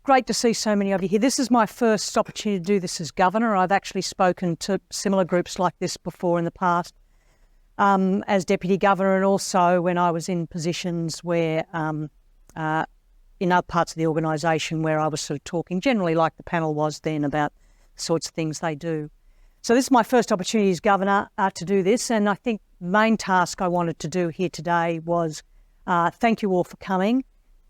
great to see so many of you here. This is my first opportunity to do this as governor. I've actually spoken to similar groups like this before in the past as deputy governor, and also when I was in positions where in other parts of the organisation where I was sort of talking generally like the panel was then about the sorts of things they do. So this is my first opportunity as governor to do this, and I think the main task I wanted to do here today was thank you all for coming,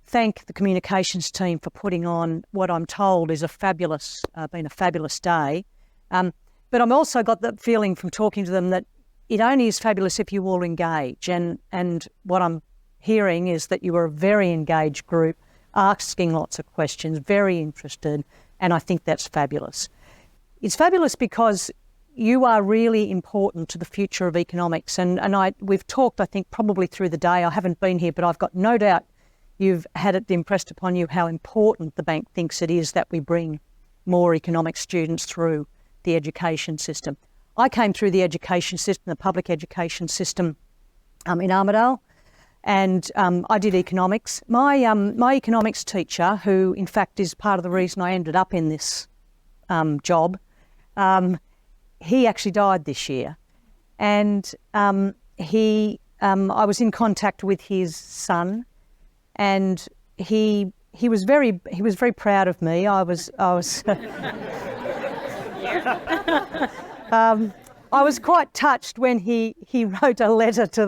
thank the communications team for putting on what I'm told is been a fabulous day, but I've also got the feeling from talking to them that it only is fabulous if you all engage, and what I'm hearing is that you are a very engaged group, asking lots of questions, very interested, and I think that's fabulous. It's fabulous because you are really important to the future of economics, and we've talked, I think, probably through the day. I haven't been here, but I've got no doubt you've had it impressed upon you how important the bank thinks it is that we bring more economics students through the education system. I came through the education system, the public education system in Armidale, and I did economics. My economics teacher, who in fact is part of the reason I ended up in this job, he actually died this year, and I was in contact with his son, and he was very proud of me. I was I was quite touched when he wrote a letter to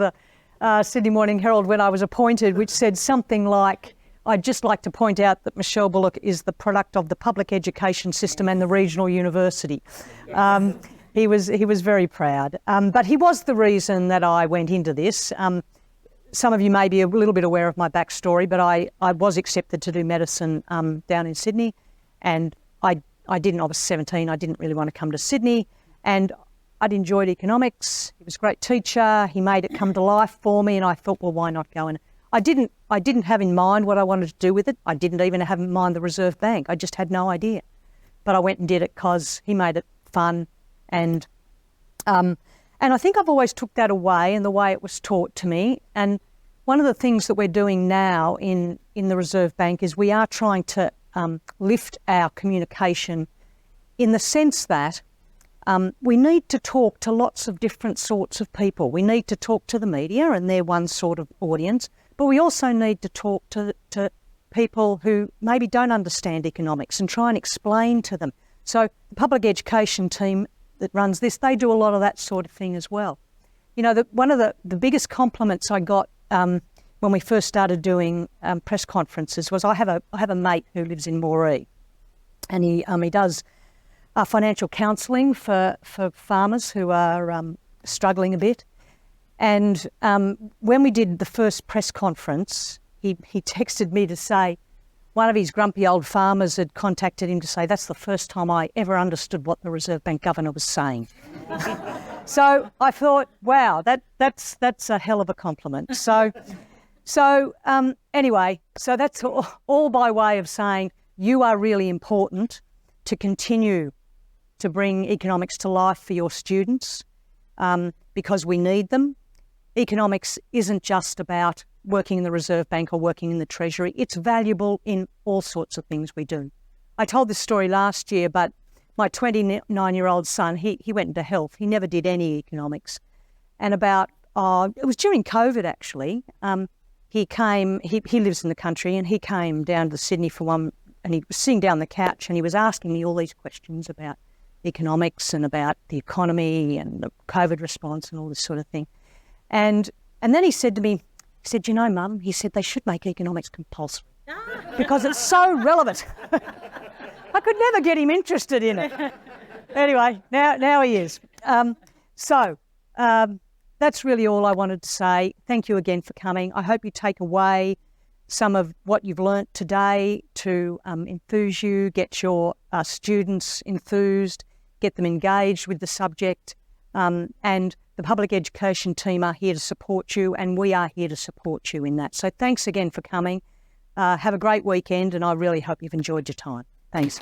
the Sydney Morning Herald when I was appointed, which said something like, "I'd just like to point out that Michele Bullock is the product of the public education system and the regional university." He was very proud, but he was the reason that I went into this. Some of you may be a little bit aware of my backstory, but I was accepted to do medicine down in Sydney, and I was 17, I didn't really want to come to Sydney, and I'd enjoyed economics. He was a great teacher. He made it come to life for me, and I thought, well, why not go? And I didn't have in mind what I wanted to do with it. I didn't even have in mind the Reserve Bank. I just had no idea. But I went and did it because he made it fun, and I think I've always took that away in the way it was taught to me. And one of the things that we're doing now in the Reserve Bank is we are trying to lift our communication in the sense that we need to talk to lots of different sorts of people. We need to talk to the media, and they're one sort of audience, but we also need to talk to people who maybe don't understand economics and try and explain to them. So the public education team that runs this, they do a lot of that sort of thing as well. You know, one of the biggest compliments I got when we first started doing press conferences was I have a mate who lives in Moree, and he does financial counselling for farmers who are struggling a bit. And when we did the first press conference, he texted me to say one of his grumpy old farmers had contacted him to say, "That's the first time I ever understood what the Reserve Bank governor was saying." So I thought, wow, that's a hell of a compliment. Anyway, so that's all by way of saying you are really important to continue to bring economics to life for your students because we need them. Economics isn't just about working in the Reserve Bank or working in the Treasury. It's valuable in all sorts of things we do. I told this story last year, but my 29-year-old son, he went into health. He never did any economics. And it was during COVID actually, he lives in the country, and he came down to Sydney for one, and he was sitting down the couch and he was asking me all these questions about economics and about the economy and the COVID response and all this sort of thing. And then he said to me, "You know, Mum," he said, "they should make economics compulsory because it's so relevant." I could never get him interested in it. Anyway, now he is. That's really all I wanted to say. Thank you again for coming. I hope you take away some of what you've learnt today to enthuse you, get your students enthused, get them engaged with the subject, and the public education team are here to support you, and we are here to support you in that. So thanks again for coming. Have a great weekend, and I really hope you've enjoyed your time. Thanks.